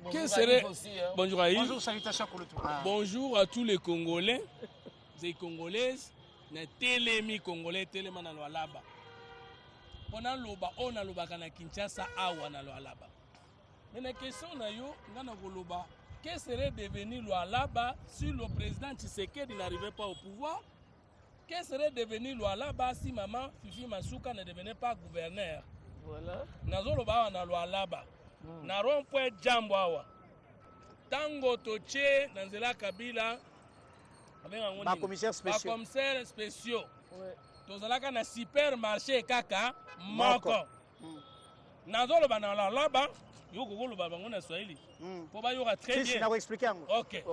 Bonjour à Yves. Bonjour, salutations pour le tour. Bonjour à tous les Congolais et Congolaises. Na telemi Congolais telema na Lualaba. Pona loba ona loba kana Kinshasa awa na Lualaba. Mais la question na yo ngana koloba que serait devenu Lualaba si le président Tshisekedi n'arrivait pas au pouvoir? Que serait devenu Lualaba si maman Fifi Masuka ne devenait pas gouverneur? Voilà. Nazo loba awa na Lualaba. Na rond-point jambo awa. Tango toche na nzela Kabila ba commissaires spéciaux. Ba commissaires spéciaux. Ouais. Tozalaka na supermarché kaka moko. Nazo loba na Lualaba. Yoko kolo baba ngona Swahili. Po ba yoka très bien. Si na ko expliquer ngo. OK.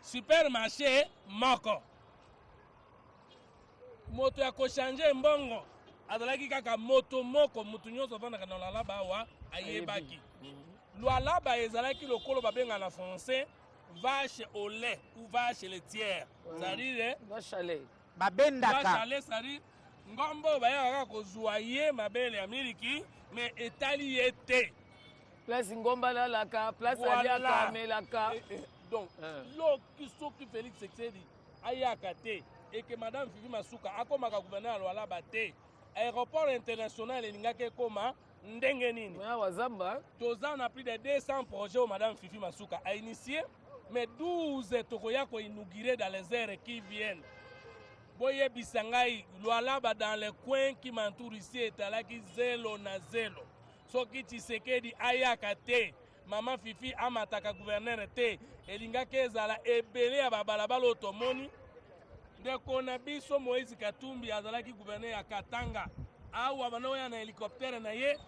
Supermarché moko. Moto ya ko changer mbongo. Azalaki kaka moto moko mutu nyonso vanda na Lualaba awa ayebaki. Lualaba ezalaki lokolo babenga na français vache au lait ou vache laitière. C'est-à-dire vache à lait. Babendaka. Vache à lait, c'est-à-dire ngombo bayaka kozwa ye mabele ya miliki mais etali ete. Place ngomba la laka, place aliaka melaka. Donc l'oki soki Félix Tshisekedi ayaka te et que madame Fifi Masuka akomaka gouverneur Lualaba te. Aéroport international elingaki ekoma ndenge nini? Toza na plus de 200 projets où madame Fifi Masuka a initié, mais 12 tokoya ko inaugurer dans les heures qui viennent. Boye bisangai Lualaba dans les coins qui m'entourent ici etalaki 0 na 0. Soki Tshisekedi ayaka te, maman Fifi amataka gouverneur te, elingaki ezala ebele ya babalabala otomoni. Ndeko na biso Moïse Katumbi azalaki gouverneur ya Katanga. Awa banoya na hélicoptère na ye.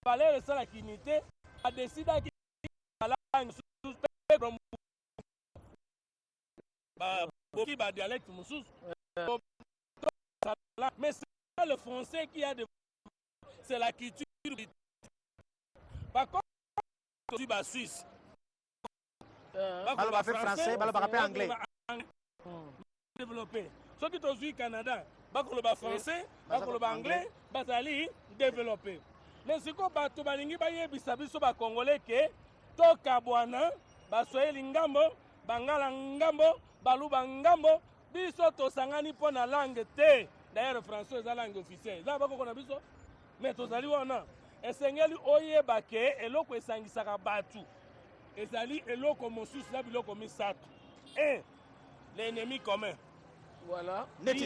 Valeur ça la unité a décidé qu'il la langue sous ba dialecte musus mais c'est le français qui a de c'est la culture par contre tu vas suisse ba français ba anglais développé ceux qui sont au Canada ba français ba anglais bazali développé mais si ko bato balingi bayebisa biso ba congolais ke tokabwana baswahili ngambo bangala ngambo baluba ngambo biso tosangani mpo na langue te. D'ailleurs français eza langue officielle eza bakoko na biso mais tozali wana esengeli oyeba ke eloko esangisaka bato ezali eloko mosusu na biloko misato. L'ennemi commun. Voilà. Même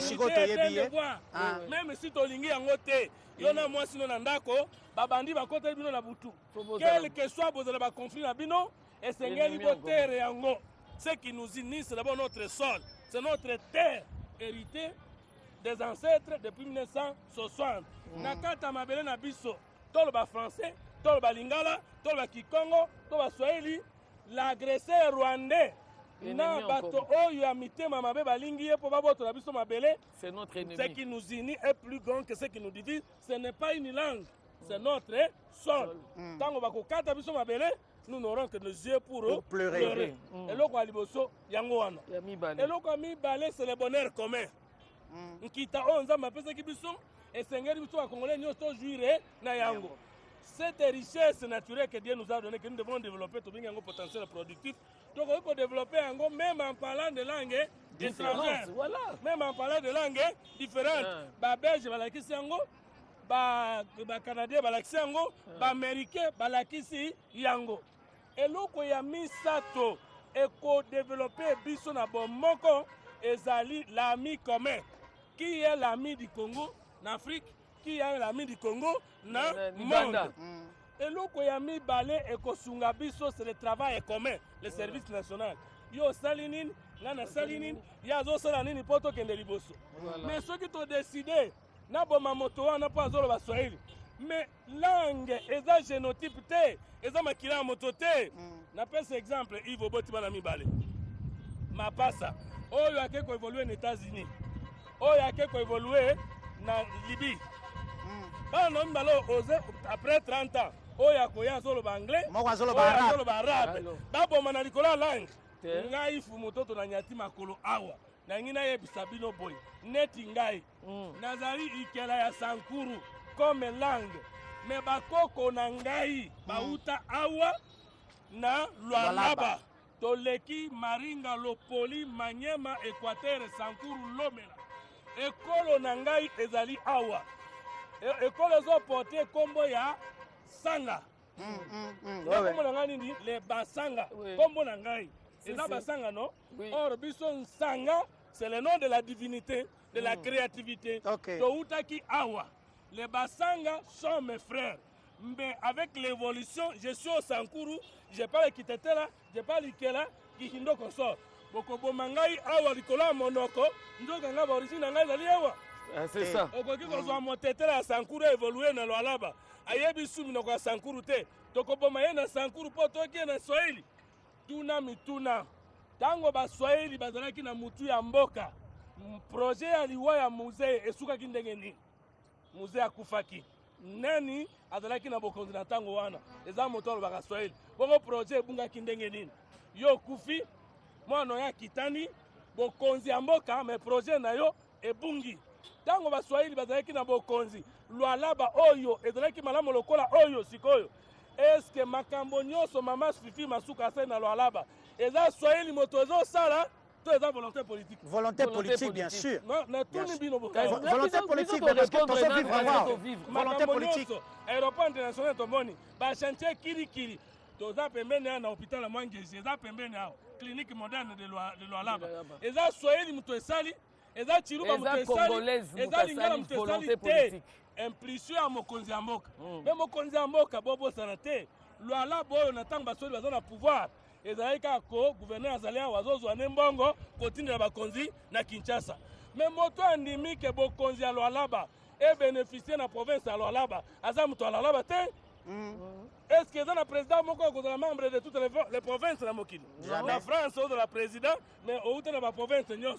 si tolingi yango te yona moi sino na ndako babandi bakoteli bino na butu quel que soit bozala ba conflit na bino esengeli botere yango. Ce qui nous unit c'est d'abord notre sol, c'est notre terre héritée des ancêtres depuis 1960. Nakata mabele na biso tolo ba français tolo ba lingala tolo ba kikongo tolo ba swahili l'agresseur rwandais na bato oyo ya mitema mabe balingi ye po babotola biso mabele. C'est notre ennemi. Ce qui nous unit est plus grand que ce qui nous divise. Ce n'est pas une langue, c'est notre sol. Tango bakokata biso mabele, nous n'aurons que nos yeux pour pleurer. Eloko aliboso yango wana. Eloko mibale c'est le bonheur commun. Nkita onza mapesa ki biso esengeli biso ba congolais nyonso jouir na yango. Cette richesse naturelle que Dieu nous a donnée, que nous devons développer, tout bien un potentiel productif. Donc, il faut développer même en parlant de langue étrangère. Voilà. Même en parlant de langue différentes. Belge balakisi yango, Canadien balakisi yango, Américain balakisi yango. Eloko ya misato éco-développer biso na bomoko ezali l'ami commun. Qui est l'ami du Congo en Afrique? Qui est l'ami du Congo na monde? Eloko ya mibale ekosunga biso, c'est le travail commun, le service national. Yo salinine, ngana salinine, ya zo salinine poto kende liboso. Mais ceux qui ont décidé na boma moto wana po azolo ba Swahili. Mais langue eza génotype te, eza makila moto te. Na pese exemple Ivo Boti bana mibale. Mapasa oyo akeko évoluer aux États-Unis. Oyo akeko évoluer na Libye. Bana mbalo oze après 30 ans. Oyo akoya zolo ba anglais, moko azolo ba arabe. Baboma na likola langue. Ngai fu mototo na nyati makolo awa. Na ngina yebisa bino boy. Neti ngai. Nazali ikela ya Sankuru comme langue. Me bakoko na ngai bauta awa na Lualaba. Toleki Maringa Lopoli Manyema Équateur Sankuru Lomela. Ekolo na ngai ezali awa. Ekolo zo porter kombo ya Sanga. Kombo na ngai ni le Basanga. Kombo na ngai. Eza Basanga non? Or biso Sanga, c'est le nom de la divinité, de la créativité. Toutaki awa. Les Basanga sont mes frères. Mais avec l'évolution, je suis au Sankuru, je parle Kitetela, je parle Ikela, Kihindo Konsor. Boko Bomangai awa Rikola Monoko, Ndokanga origine ngai zali awa. C'est ça. Okoki kozwa motetela Sankuru évoluer na Lualaba. Ayebi sumi na kwa Sankuru te. Toko bomaye na Sankuru po toki na Swahili. Tuna mituna. Tango ba Swahili bazalaki na mutu ya mboka. Projet ya liwa ya musée esuka kindenge nini. Musée akufaki. Nani azalaki na bokonzi na tango wana. Eza moto ba Swahili. Bongo projet ebunga kindenge nini. Yo kufi mwana ya kitani bokonzi ya mboka me projet na yo ebungi. Tango ba Swahili bazalaki na bokonzi Lualaba oyo ezalaki malamu lokola oyo sikoyo. Est-ce que makambo nyonso mama Fifi Masuka asa na Lualaba eza Swahili moto ezo sala to eza volonté politique? Volonté politique bien sûr. Non, na tuni bino bo. Volonté politique parce que to so vivre voir. Volonté politique. Aéroport international tomoni ba chantier kiri toza pembeni na hôpital la Mwangezi eza pembeni hao clinique moderne de Lualaba. Eza Swahili moto esali eza chiruba moto esali eza lingala moto esali te. Impulsion ya mokonzi ya mboka. Mais mokonzi ya mboka bobo sana te. Lualaba oyo na tango basoli baza na pouvoir. Ezalika ko gouverneur azalia wazozwa nembongo kotinda bakonzi na Kinshasa. Mais moto andimi ke bokonzi ya Lualaba et bénéficier na province ya Lualaba. Aza moto ya Lualaba te. Est-ce que dans le président moko ko la membre de toutes les provinces na mokili? La France au de la président mais au de la province nyos.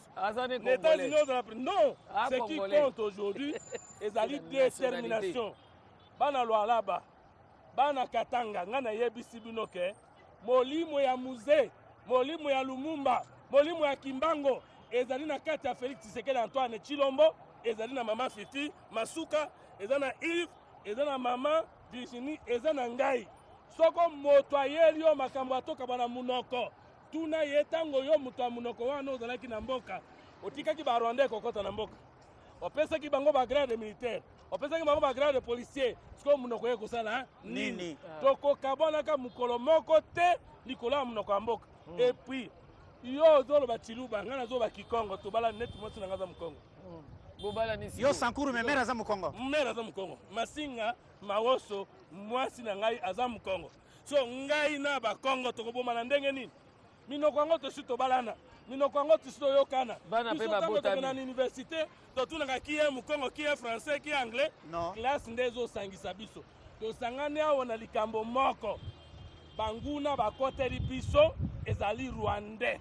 Les États-Unis de la non, ce qui compte aujourd'hui ezali détermination. Bana Lualaba, bana Katanga ngana yebisi binoke. Molimo ya musée, molimo ya Lumumba, molimo ya Kimbango, ezali na kati ya Félix Tshisekedi Antoine Chilombo, ezali na mama Fifi Masuka, ezali na Yves, ezali na mama Virginie, ezali na ngai. Soko moto ayeli yo makambo atoka bana munoko. Tuna yetango yo moto ya munoko wana ozalaki na mboka. Otikaki ba Rwandais kokota na mboka. Opesaki bango ba grade militaire. Opesaki bango ba grade policier. Siko munoko ye kosala nini? Toko kabona ka mukolo moko te likola munoko ya mboka. Et puis yo zolo ba Chiluba ngana zo ba Kikongo to bala net moto na ngaza mukongo. Bobala nisi. Yo Sankuru memera za mukongo. Mera za mukongo. Masinga mawoso mwasi na ngai aza mukongo. So ngai na ba Kongo to koboma na ndenge nini? Minoko yango to sito balana. Minoko yango to sito yokana. Bana pe ba bota na université to tuna ki ye mukongo ki ye français ki anglais. Non. Classe ndezo sangisa biso. To sangane awo na likambo moko. Banguna bakoteli biso ezali Rwandais.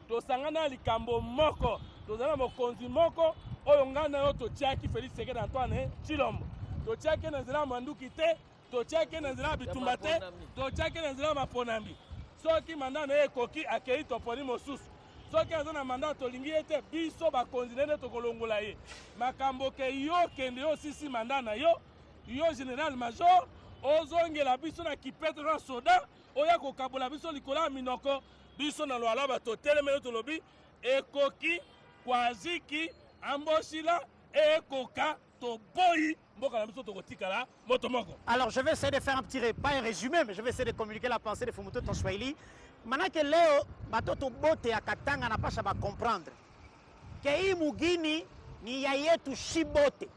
To sangana likambo moko. To zana mokonzi moko oyo ngana yo to tiaki Félix Tshisekedi Antoine Chilombo. To tiaki na nzela manduki te, to tiaki na nzela bitumba te, to tiaki na nzela maponambi. Soki mandana ekoki akei toponi mosusu. Soki azana mandat tolingi ete biso bakonzi nene tokolongola ye. Makambo ke yo kende yo sisi mandana yo général major ozongela biso na kipeto na soda oya kokabola biso likola minoko biso na Lualaba to teleme to lobi ekoki kwaziki ambosila ekoka toboyi mboka na biso tokotikala moto moko. Alors je vais essayer de faire un petit pas un résumé, mais je vais essayer de communiquer la pensée de Fumuto en Swahili. Maintenant que leo batoto bote ya Katanga napasha ba comprendre que hii mugini ni ya yetu shibote.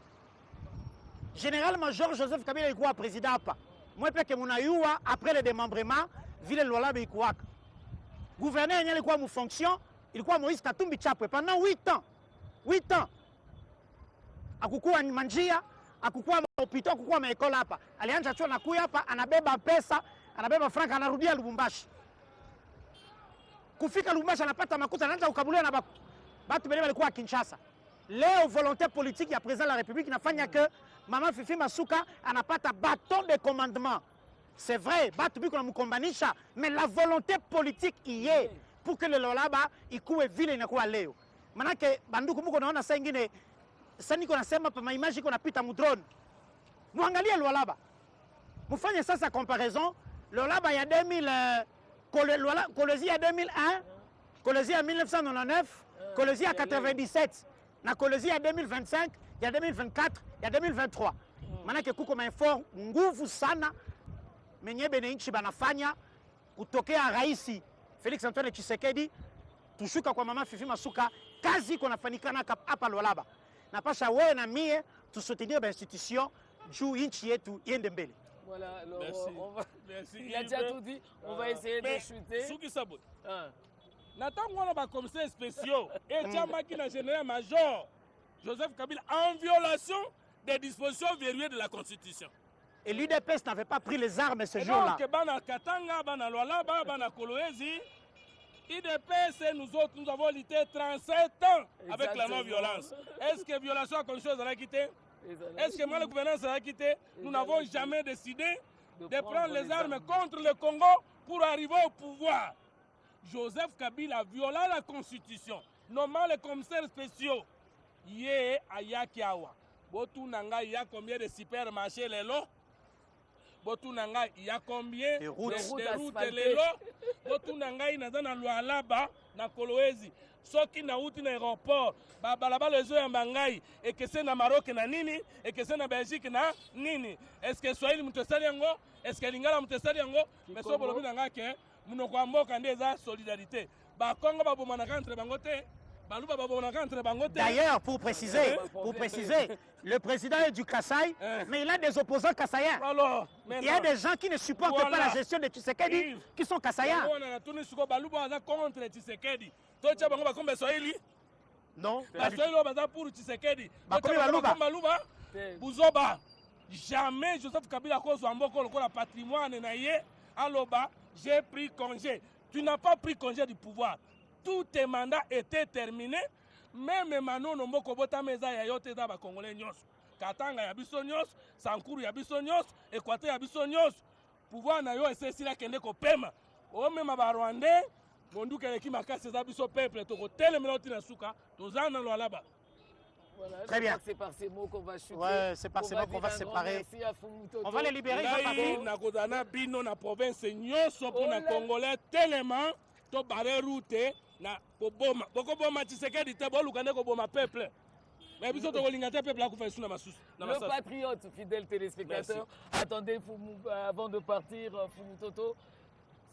Général-major Joseph Kabila alikuwa président hapa. Moi peke munayua après le démembrement vile Lualaba ikuwaka. Gouverneur yenyewe alikuwa mu fonction, ilikuwa Moïse Katumbi Chapwe pendant 8 ans. 8 ans. Akukuwa manjia, akukuwa mapito, akukuwa maekola hapa. Alianza chuo nakuya hapa, anabeba pesa, anabeba franka, anarudia Lubumbashi. Kufika Lubumbashi anapata makuta, anaanza kukabulia na batu bele walikuwa Kinshasa. Leo volonté politique ya président de la République inafanya que Mama Fifi Masuka anapata bâton de commandement. C'est vrai, batu biko na mkombanisha, mais la volonté politique y est pour que le Lualaba ikuwe vile inakuwa leo. Manake banduku muko naona saa ingine sasa niko nasema pa maimaji iko napita mu drone. Muangalie Lualaba. Mufanye sasa comparaison Lualaba ya 2000 Kolwezi ya 2001, Kolwezi ya 1999, Kolwezi ya 97 na Kolwezi ya 2025, ya 2024, ya 2023. Manake kuko maeffort nguvu sana menye beneinchi banafanya kutokea raisi Felix Antoine Tshisekedi tushuka kwa Mama Fifi Masuka, kazi iko nafanikana hapa Lualaba. Napasha wewe na mie tusoutenir ba institution juu inchi yetu iende mbele. Voilà, alors Merci. il a déjà tout dit, on va essayer de chuter. Souki Sabo. Natango wana ba commissaires spéciaux et Tiamaki na général-major Joseph Kabila en violation des dispositions verrouillées de la Constitution. Et l'UDPS n'avait pas pris les armes ce jour-là. Donc, bana Katanga, bana Lualaba, bana Kolwezi, IDPS, nous autres, nous avons lutté 37 ans avec la non-violence. Est-ce que violation à condition de la quitter? Est-ce que la gouvernance a quitté? Nous n'avons jamais décidé de prendre les armes contre le Congo pour arriver au pouvoir. Joseph Kabila a violé la Constitution, nommant les commissaires spéciaux. Yé Ayakiawa. Botu Nanga, il y a combien de supermarchés les lots? Botu Nanga, il y a combien de routes les lots? Botu Nanga, il y a dans Lualaba, na Kolwezi. Soki na uti na aéroport, balaba les yeux en Bangaï, et que c'est na Maroc na nini, et que c'est na Belgique na nini. Est-ce que Swahili mutesali yango? Est-ce que Lingala mutesali yango? Mais so bolobi nanga ke munoko amboka ndeza solidarité. Ba Kongo ba bomanaka entre bangote. D'ailleurs, pour préciser, le président est du Kasaï, mais il a des opposants kassaïens. Il y a des gens qui ne supportent pas la gestion de Tshisekedi, qui sont kassaïens. Non. Jamais Joseph Kabila kozwa mboko lokola patrimoine na ye aloba j'ai pris congé. Tu n'as pas pris congé du pouvoir. Tout tes mandats étaient terminés. Même Manono Moko Botameza Yayote Daba Congolais Nyos. Katanga Yabiso Nyos, Sankuru Yabiso Nyos, Équateur Yabiso Nyos. Pouvoir na yo essayer si la kende ko pema. O même ba Rwandais, mondu keleki makasi za biso peuple to ko telemela na suka, to zana lo alaba. Voilà, très bien. C'est par ces mots qu'on va chuter. Ouais, c'est par ces mots qu'on va se séparer. On va les libérer. Na kodana bino na province Nyoso pour na Congolais tellement to bare route na koboma boko boma Tshisekedi te boluka ne koboma peuple mais biso to kolinga te peuple akufa suna masusu na le patriote fidèle téléspectateur. Attendez avant de partir Fumutoto,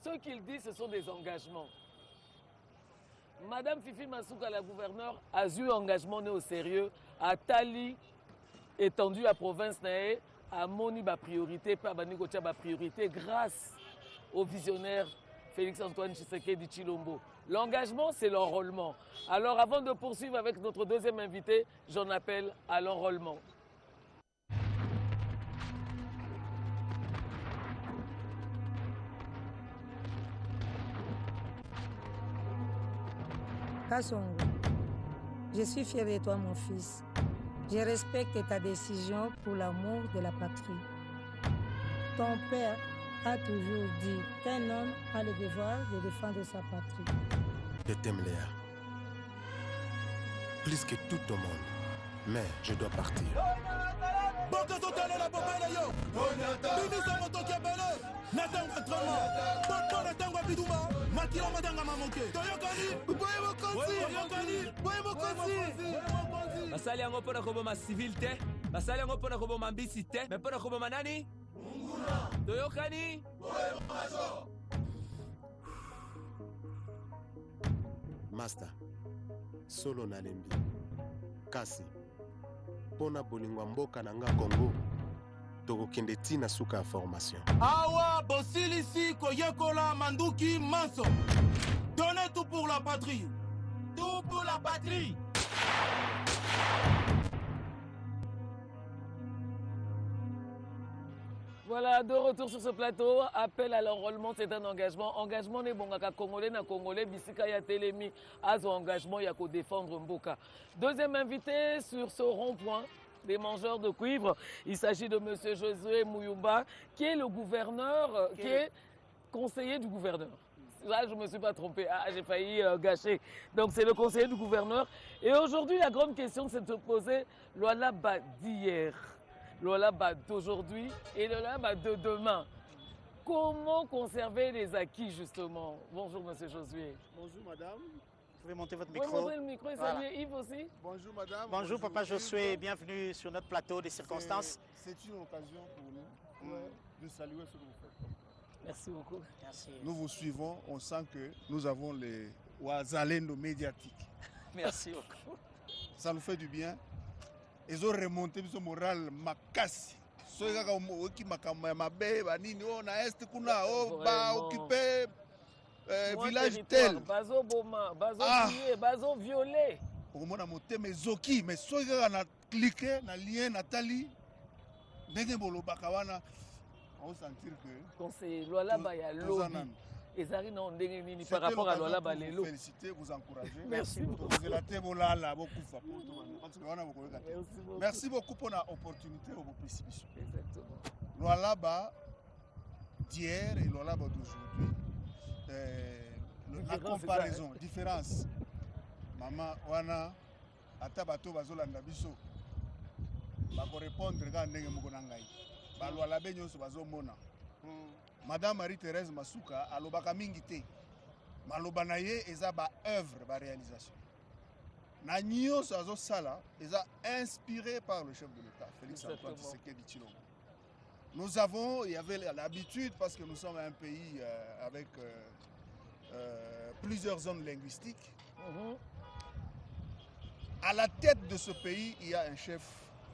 ce qu'il dit ce sont des engagements. Madame Fifi Masuka, la gouverneure, a eu engagement né au sérieux à Tali étendu à province nae à moni ba priorité pas baniko tia ba priorité grâce au visionnaire Félix Antoine Tshisekedi Tshilombo. L'engagement, c'est l'enrôlement. Alors, avant de poursuivre avec notre deuxième invité, j'en appelle à l'enrôlement. Kasongo, je suis fier de toi, mon fils. Je respecte ta décision pour l'amour de la patrie. Ton père a toujours dit qu'un homme a le devoir de défendre sa patrie. Je t'aime, Léa. Plus que tout au monde. Mais je dois partir. Boka totale la papa na yo. Bimisa motoki ebele. Natango entraînement. Bobo natango biduma. Makila matanga mamoke. Toyokani. Boye mokosi. Basali yango mpona koboma civil te. Basali yango mpona koboma mbisi te. Me mpona koboma nani? Munguna. Toyokani. Master, solo nalembi. Kasi, pona bolingwa mboka na nga Congo, tokokende tina suka ya formation. Awa bosilisi koyekola manduki manso. Donnez tout pour la patrie. Tout pour la patrie. Voilà, de retour sur ce plateau. Appel à l'enrôlement, c'est un engagement. Engagement n'est bon qu'à Congolais, na Congolais, Bissika ya Télémi, à son engagement, il y a qu'à défendre Mboka. Deuxième invité sur ce rond-point des mangeurs de cuivre, il s'agit de M. Josué Mouyumba, qui est le gouverneur, qui est conseiller du gouverneur. Là, je ne me suis pas trompé, j'ai failli gâcher. Donc, c'est le conseiller du gouverneur. Et aujourd'hui, la grande question, c'est de se poser l'Oualaba d'hier. L'Oualaba d'aujourd'hui et l'Oualaba de demain. Comment conserver les acquis, justement? Bonjour, monsieur Josué. Bonjour, madame. Vous pouvez monter votre Vous micro. pouvez monter le micro et saluer Yves aussi. Bonjour, madame. Bonjour, papa Josué. Bienvenue sur notre plateau des circonstances. C'est une occasion pour nous de saluer ce que vous faites. Merci beaucoup. Merci. Nous vous suivons. On sent que nous avons les Ouazalendo médiatiques. Merci beaucoup. Ça nous fait du bien. Ils ont remonté le moral makasi. Ceux qui m'ont mabe banini on a est kuna o ba occupé village tel. Bazo boma, bazo tué, bazo violé. Au moment où mais zoki mais ceux qui ont cliqué na lien Nathalie ndenge bolo bakawana on sentir que conseiller l'Oualaba ya lobby. Ezari na ndenge nini par rapport à l'Oualaba lelo. Féliciter, vous encourager. Merci beaucoup. Merci beaucoup pour l'opportunité au précipitation. Exactement. L'Oualaba d'hier et l'Oualaba d'aujourd'hui. La comparaison, différence. Maman, wana atabato bazolanda biso. Bako répondre ga ndenge moko na ngai. Ba l'Oualaba nyonso bazomona. Madame Marie-Thérèse Masuka alobaka mingi te. Maloba na ye eza ba œuvre ba réalisation. Na nyonso azo sala eza inspiré par le chef de l'État Félix Antoine Tshisekedi Tshilombo. Il y avait l'habitude parce que nous sommes un pays avec plusieurs zones linguistiques. À la tête de ce pays, il y a un chef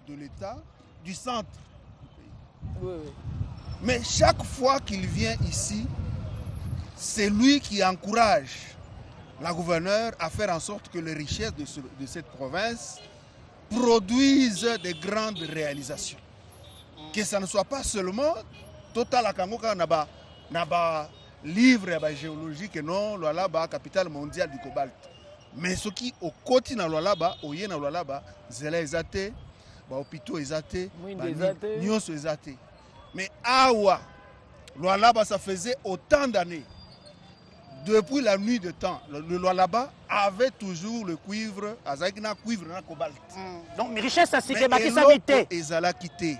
de l'État du centre du pays. Oui. Mais chaque fois qu'il vient ici, c'est lui qui encourage la gouverneure à faire en sorte que les richesses de cette province produisent des grandes réalisations. Que ça ne soit pas seulement Total Akangoka Naba livre et géologique, non, l'Oualaba, capitale mondiale du cobalt. Mais ce qui au quotidien l'Oualaba, au Yéna l'Oualaba, Zela Ezate, Opito Ezate, Nyonso Ezate. Mais Awa, l'Oualaba, ça faisait autant d'années. Depuis la nuit de temps, le Oualaba avait toujours le cuivre, Azakina cuivre, na cobalt. Donc, mes richesses, c'est que Bakissa quitté. Ezala quitté.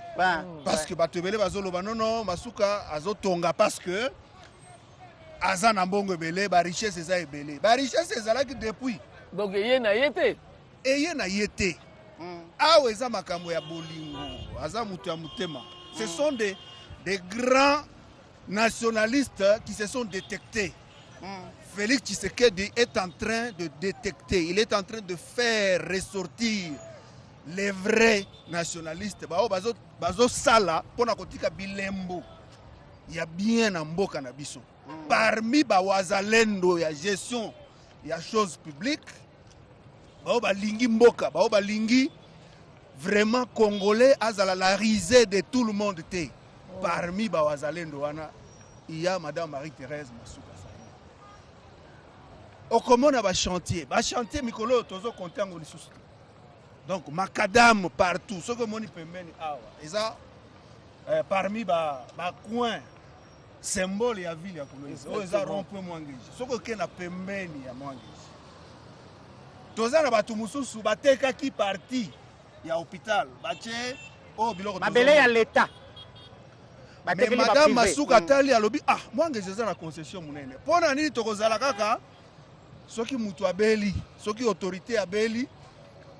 Parce que Batebele Bazoloba, non, Masuka, Azotonga, parce que Azana Mbongo Bele, ba richesse Eza Ebele. Ba richesse Ezala qui depuis. Donc, il y a yété. Et il y a yété. Awa Eza Makambo ya Bolingo, Aza Mutua Mutema. Ce sont des grands nationalistes qui se sont détectés. Félix Tshisekedi est en train de détecter, il est en train de faire ressortir les vrais nationalistes. Bazo sala pona kotika bilembo. Il y a bien en mboka na biso. Parmi bawazalendo ya gestion ya choses publiques, balingi mboka, balingi vraiment congolais azala la risée de tout le monde te. Parmi bawazalendo wana, il y a Madame Marie-Thérèse Masuka. Okomona ba chantier mikolo tozo compter ngo lisusu. Donc macadam partout, ce que moni pembeni awa. Eza parmi ba coin symbole ya ville ya Kolwezi. O eza rond-point Mwangeji. Ce que kena pembeni ya Mwangeji. Toza na batu mususu bateka ki parti ya hôpital. Bache oh biloko mabele ya l'État. mais madame Masuka tali alobi ah moi ngeza na concession munene. Pona nini tokozala kaka soki mutu abeli, soki autorité abeli,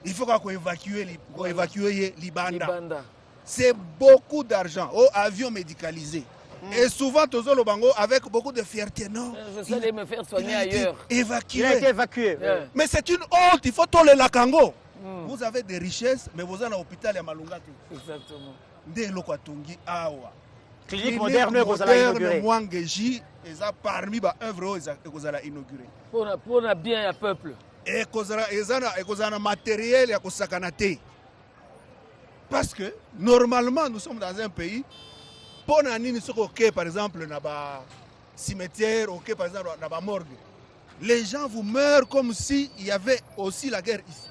il faut qu'on évacuer Libanda. C'est beaucoup d'argent au avion médicalisé. Et souvent, tous les bango avec beaucoup de fierté. Non, je suis allé me faire soigner ailleurs. Évacué. Il a été évacué. Mais c'est une honte, il faut toller la Kango. Vous avez des richesses, mais vous êtes à l'hôpital à Malunga. Exactement. Dès le Kwatungi, Awa. Clinique moderne, vous allez inaugurer. Mwangeji, et ça parmi les œuvres que vous allez inaugurer. Pour le bien du peuple. Et vous avez un matériel à Kosakanate. Parce que normalement, nous sommes dans un pays. Pour nous sommes par exemple dans un cimetière, par exemple dans une morgue. Les gens vous meurent comme s'il y avait aussi la guerre ici.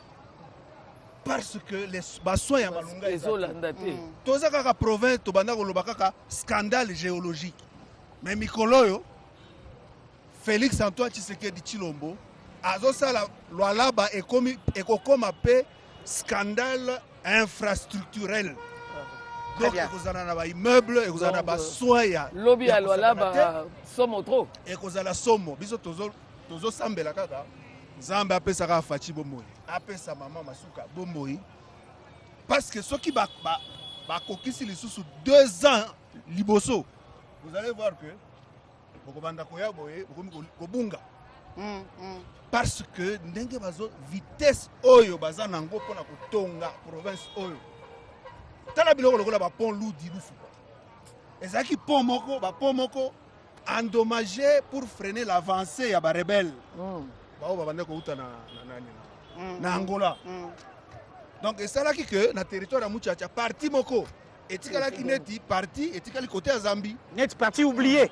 Parce que les soins à Malunga. Tout ça, la province, tout ça, scandale géologique. Mais Mikoloyo, Félix Antoine Tshisekedi Tshilombo, azosala Lualaba est comme appelé scandale infrastructurel. Donc vous avez des immeubles, vous avez des soins. Lobby à Lualaba, somme trop. Et vous avez la somme. Biso tozo sambela kaka. Zambe apesaka Fachi Bomoi. Apesa maman Masuka Bomoi. Parce que ceux qui ba kokisi lisusu 2 ans liboso. Vous allez voir que bokobanda koya boye kobunga. Parce que ndenge bazo vitesse oyo baza nango pona kotonga province oyo. Tala biloko lokola ba pont Ludi Lufu. Ezaki pont moko endommagé pour freiner l'avancée ya ba rebelle. Bao babanda ko uta na Angola. Donc esalaki que na territoire ya Muchacha parti moko etikalaki neti parti etikali côté ya Zambie. Net parti oublié.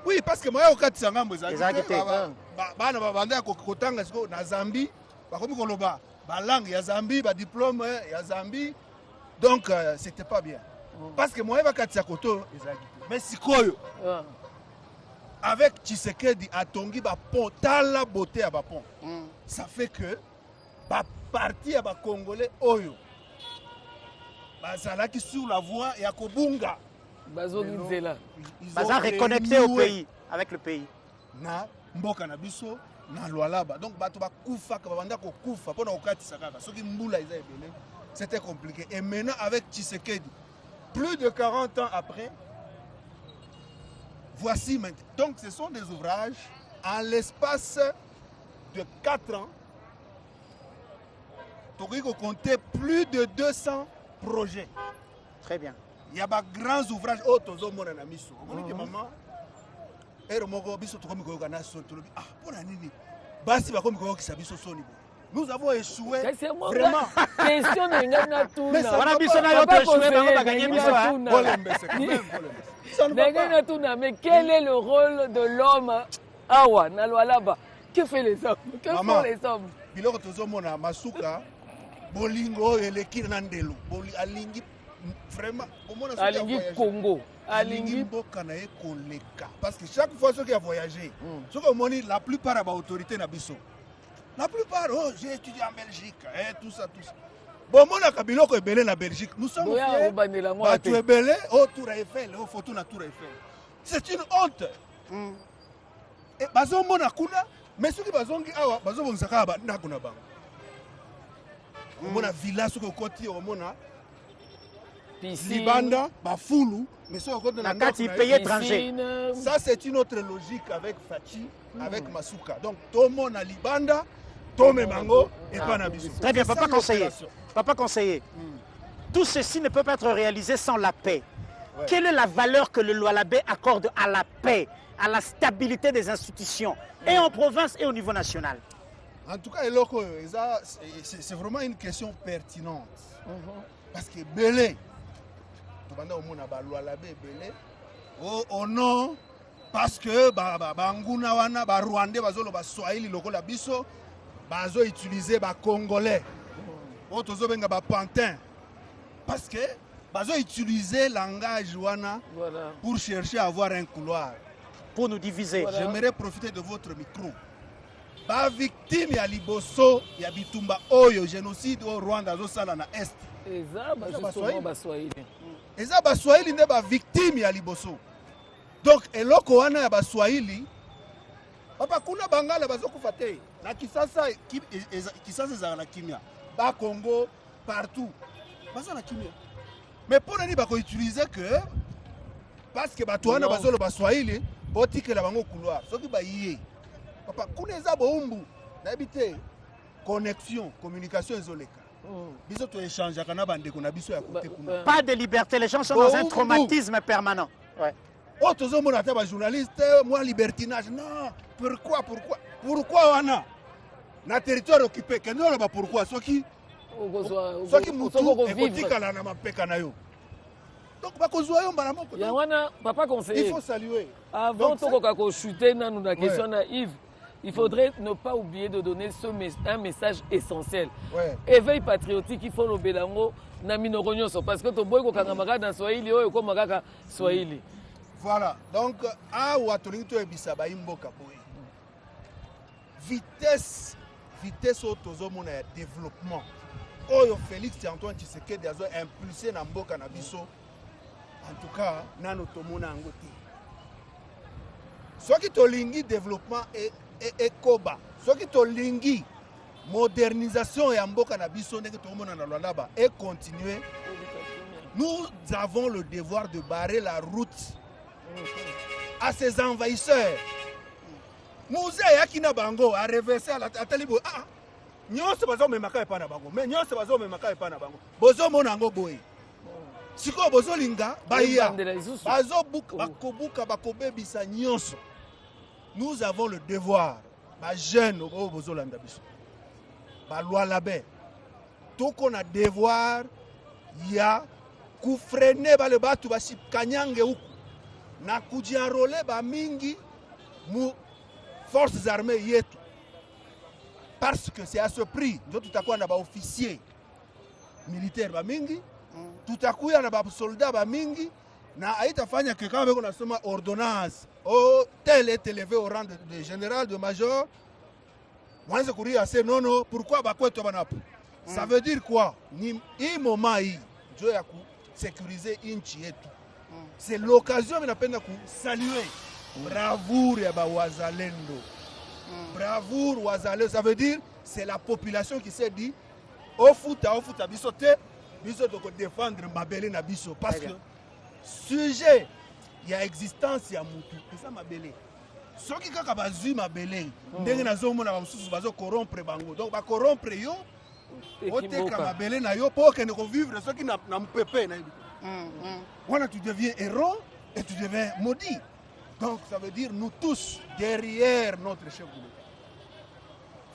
Oui, parce que moi okatisa ngambo ezaki bana babanda kotanga siko na Zambie bakomi koloba ba langue ya Zambie ba diplôme ya Zambie. Donc c'était pas bien. Parce que moi bakatisa koto ezaki. Mais sikoyo avec Tshisekedi atongi ba pont tala beauté à ba pont. Ça fait que ba parti à ba congolais oyo bazalaki sur la voie ya kobunga. Ils ont reconnecté au pays, avec le pays. Na mboka na biso na Lualaba. Donc bato bakufa ka banda ko kufa pona okatisa kaka. Soki mbula iza ebele, c'était compliqué. Et maintenant avec Tshisekedi, plus de 40 ans après, voici maintenant. Donc ce sont des ouvrages en l'espace de 4 ans. Tu peux compter plus de 200 projets. Très bien. Il y a des grands ouvrages. Oh, tozo mona na miso. Omoni maman. Ero moko biso to komi ko kana so to ah pona nini. Basi ba komi ko kisa biso soni. Nous avons échoué. Vraiment. Question de ngana tuna. Wana biso na yo to échoué ba ba gagner biso hein. Ngana tuna, mais quel est le rôle de l'homme awa na Lualaba? Que fait les hommes? Que font les hommes? Biloko tozo mona Masuka bolingo eleki na ndelo. Boli alingi vraiment alingi Congo alingi mboka na ye koleka parce que chaque fois ceux qui a voyagé ceux qui ont la plupart à autorité na biso la plupart oh j'ai étudié en Belgique et tout ça bon mona kabilo ko ebele na Belgique nous sommes fiers tu ebele oh Tour Eiffel oh photo na Tour Eiffel c'est une honte et bazo mona kuna mais ceux qui bazongi awa bazo bonsaka ba ndako na bango mona villa ceux qui côté mona Libanda, Bafulu, mais ça pays étranger. Ça c'est une autre logique avec Fachi, avec Masuka. Donc tout le monde à Libanda, Tome Mango et Panabiso. Très bien, papa conseiller. Papa conseiller. Tout ceci ne peut pas être réalisé sans la paix. Ouais. Quelle est la valeur que le Lualabé accorde à la paix, à la stabilité des institutions, et en province et au niveau national? En tout cas, c'est vraiment une question pertinente. Parce que Belé, oh non, parce que banguna wana ba Rwandais bazolo ba Swahili lokola biso bazo utiliser ba Congolais. Oh tozo benga ba pantin. Parce que bazo utiliser langage wana pour chercher à avoir un couloir pour nous diviser. J'aimerais profiter de votre micro. Ba victime ya liboso ya bitumba oyo génocide au Rwanda zo sala na est. eza baswahili nde bavictime ya liboso. Donc eloko wana ya baswahili papa kuna bangala bazokufa te na Kisasa ezala na kimia bakongo partout baza na kimia mais mpo nani bakoutilize que parce que bato wana bazolo baswahili botikela bango couloir soki bayiye papa kuna eza boumbu nayebi te connexion communication ezoleka biso toéchangeaka na bandeko na biso ya kote kuna. Pas de liberté, les gens sont dans un traumatisme permanent. Ouais. Oh, tous les gens sont journalistes, moi libertinage. Non, pourquoi wana na territoire occupé, que nous là pourquoi ceux qui ekotikala na mapeka na yo. Donc ba kozwa yo mbala moko. Ya wana papa conseiller. Il faut saluer. Avant de chuter na nous la question na Yves. Il faudrait ne pas oublier de donner un message essentiel. Ouais. Éveil patriotique, il faut le bélango na minoronyoso parce que to boy ko kangamaka na Swahili oyo ko makaka Swahili. Voilà. Donc a watolingi to ebisa ba imboka boy. Vitesse autozomona ya développement. Oyo Félix Antoine Tshisekedi azo impulsé na mboka na biso. En tout cas, nano tomona ngote. Soki tolingi développement et koba soki tolingi modernisation ya mboka na biso ndenge tokomona na lwalaba et continuer, nous avons le devoir de barrer la route à ces envahisseurs. Muze yaki na bango a reverser à talibo nyonso bazomemaka epa na bango mais nyonso bazomemaka epa na bango bozomona yango boye sikoyo bozolinga baya bakobuka bakobebisa nyonso. Nous avons le devoir, ma jeune au Bozolanda biso, ma loi labé, tout qu'on a devoir, ya kufrene ba le batu ba kanyange huku, na kujiarole ba mingi mu forces armées yetu, parce que c'est à ce prix, nous tout à coup on a ba officier militaire ba mingi, tout à coup on a ba soldat ba mingi. Na haitafanya que quand on a soma ordonnance oh tel est élevé au rang de général de major moi je courir assez non pourquoi bakweto banapo ça veut dire quoi ni moment hii ndio ya ku sécuriser inchi yetu c'est l'occasion mais napenda ku saluer bravoure ya ba wazalendo bravoure wazalendo ça veut dire c'est la population qui s'est dit au futa biso te biso de défendre mabele na biso parce que sujet ya existence ya mutu eza mabele soki kaka bazwi mabele ndenge nazomona bamosusu bazo corrompre bango donc ba corrompre yo oteka mabele na yo po okende kovivre soki na mpepe na yebi wana tu deviens héros et tu deviens maudit. Donc ça veut dire nous tous derrière notre chef de l'État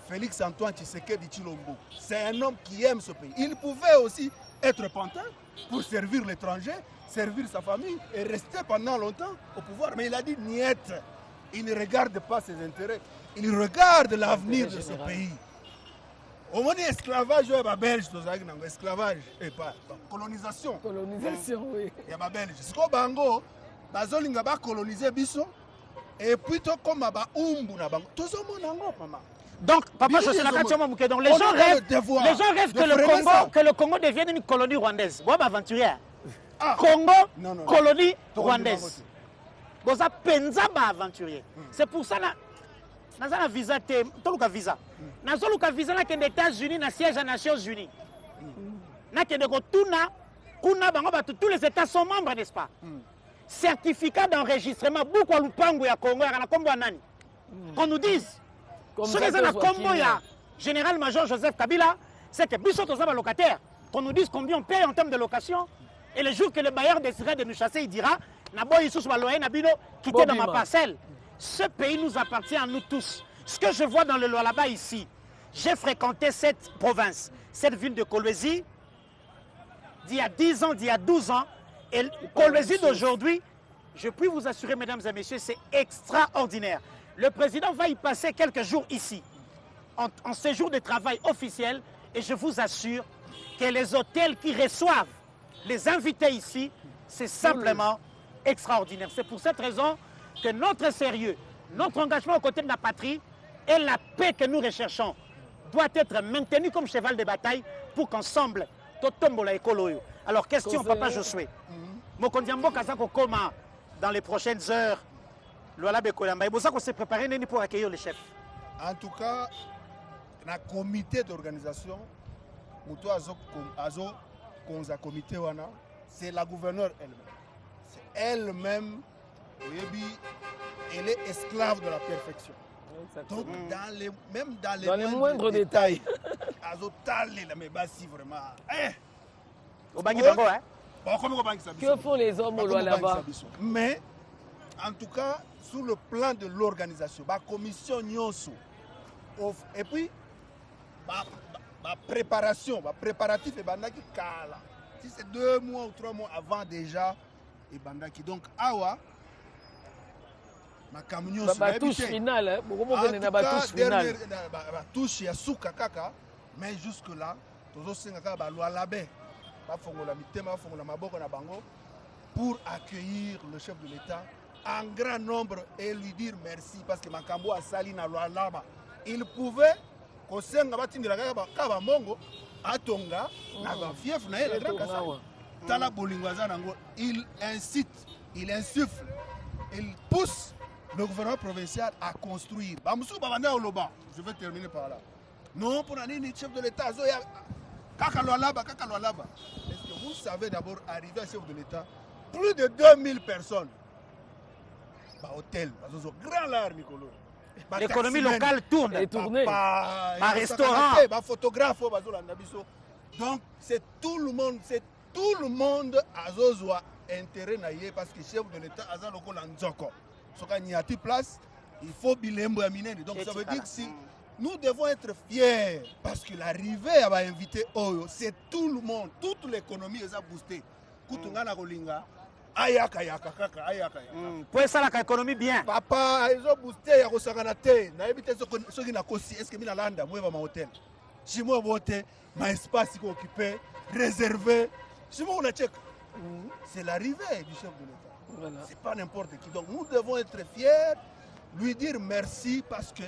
Félix Antoine Tshisekedi Tshilombo, c'est un homme qui aime ce pays. Il pouvait aussi être pantin pour servir l'étranger, servir sa famille et rester pendant longtemps au pouvoir. Mais il a dit niet. Il ne regarde pas ses intérêts. Il regarde l'avenir de ce pays. Au moins, esclavage, il y a belge, esclavage, et pas colonisation. Colonisation, oui. Il y a belge. C'est comme Bango, Bazolinga va coloniser Bisso, et puis comme Umbu na Bango. Tout ce monde maman. Donc, papa, je suis la donc les gens rêvent que le Congo devienne une colonie rwandaise. Moi, aventurière. Congo, non. Colonie rwandaise. Vous avez pensa aventurier. C'est pour ça que nous avons un visa. Nous avons un visa. Nous avons un visa aux États-Unis, dans le siège des Nations Unies. Tous les États sont membres, n'est-ce pas? Certificat d'enregistrement. Beaucoup de Lupango et Congo, qu'on nous dise. Ce que c'est la combo, il y a général-major Joseph Kabila, c'est que Bissot aux locataires, qu'on nous dise combien on paye en termes de location. Et le jour que le bailleur déciderait de nous chasser, il dira quittez dans ma parcelle. Ce pays nous appartient à nous tous. Ce que je vois dans le Lualaba ici, j'ai fréquenté cette province, cette ville de Kolwezi, d'il y a 10 ans, d'il y a 12 ans. Et Kolwezi d'aujourd'hui, je puis vous assurer, mesdames et messieurs, c'est extraordinaire. Le président va y passer quelques jours ici, en séjour de travail officiel, et je vous assure que les hôtels qui reçoivent les invités ici, c'est simplement extraordinaire. C'est pour cette raison que notre sérieux, notre engagement aux côtés de la patrie et la paix que nous recherchons doit être maintenu comme cheval de bataille pour qu'ensemble, totombola ekolo oyo. Alors question papa Josué. Mokonzi mboka za kokoma dans les prochaines heures. Loala Bekolamba, et vous s'est préparé pour accueillir le chef. En tout cas, dans le comité d'organisation, c'est la gouverneure elle-même. C'est elle-même, elle est esclave de la perfection. Exactement. Donc, même dans les moindres détails, que font les hommes au là-bas? Mais, en tout cas, sur le plan de l'organisation, la commission Nyonso, et puis, la préparation, le préparatif, et bandaki kala. Si c'est 2 mois ou 3 mois avant déjà, et bandaki. Donc, awa, ma camion sur touche finale, touche ya suka kaka, mais jusque là, tozo sengaka ba loi labé, ba fongola mitema, ba fongola maboko na bango pour accueillir le chef de l'État en grand nombre et lui dire merci parce que makambo a sali na loi laba. Il pouvait kosenga batindira kaba mongo atonga na ba fief na ele grand kasai. Tala bolingo za nango, il incite, il insuffle, il pousse le gouvernement provincial à construire. Je vais terminer par là. Non, pour un chef de l'État, est-ce que vous savez d'abord, arriver à chef de l'État, plus de 2000 personnes, hôtel, grand lard, Nicolo. L'économie locale tourne. Elle est tournée. Restaurant. Photographe. Donc, c'est tout le monde à Zozwa intérêt parce que chef de l'État a un nzoko. Il y a une place, il faut bilembo à miner. Donc ça veut dire que si nous devons être fiers parce que l'arrivée à inviter Oyo, c'est tout le monde, toute l'économie est boostée. Kutungana Rolinga, ayaka. Pour ça l'économie bien. Papa, ils ont boosté à Rosaganate. Na évité ce qui n'a qu'aussi. Est-ce que mina landa moi va ma hôtel. Si moi voter, ma espace occupé, réservé. Si moi on a check. C'est l'arrivée du chef de l'État. Voilà. C'est pas n'importe qui. Donc nous devons être fiers, lui dire merci parce que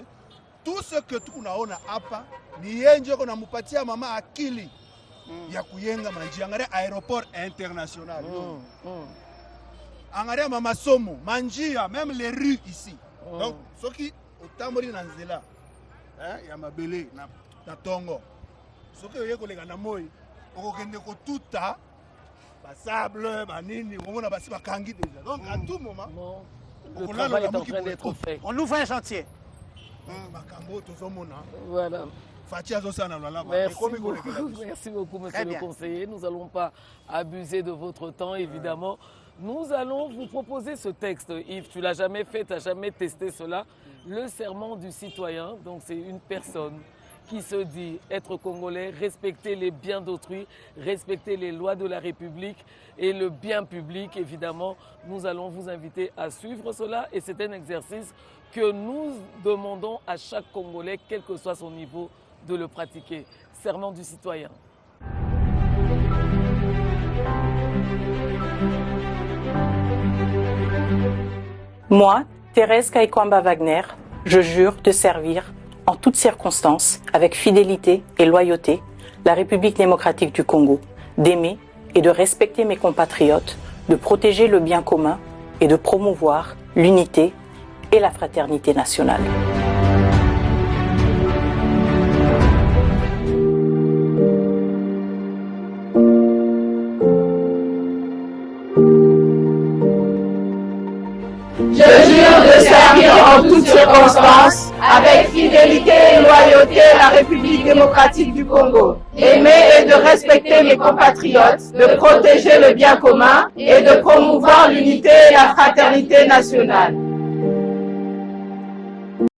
tout ce que tu as apa, ni yenje kona mupatia mama akili ya kuyenga manji angare aéroport international. Angare mama somo, manjia, même les rues ici. Donc ceux qui otamori na nzela, ya mabele na tongo. Ceux qui yeko lega na moi, okokende ko tuta sable, banini, on a passé ma kangi déjà. Donc à tout moment, le travail est en train d'être fait. On ouvre un chantier. Voilà. Merci beaucoup, monsieur le conseiller. Nous n'allons pas abuser de votre temps, évidemment. Nous allons vous proposer ce texte. Yves, tu ne l'as jamais fait, tu n'as jamais testé cela. Le serment du citoyen. Donc c'est une personne qui se dit être congolais, respecter les biens d'autrui, respecter les lois de la République et le bien public, évidemment. Nous allons vous inviter à suivre cela et c'est un exercice que nous demandons à chaque Congolais, quel que soit son niveau, de le pratiquer. Serment du citoyen. Moi, Thérèse Kaikwamba Wagner, je jure de servir en toutes circonstances, avec fidélité et loyauté, la République démocratique du Congo, d'aimer et de respecter mes compatriotes, de protéger le bien commun et de promouvoir l'unité et la fraternité nationale. Je jure de servir en toutes circonstances, avec fidélité et loyauté la République démocratique du Congo, aimer et de respecter mes compatriotes, de protéger le bien commun et de promouvoir l'unité et la fraternité nationale.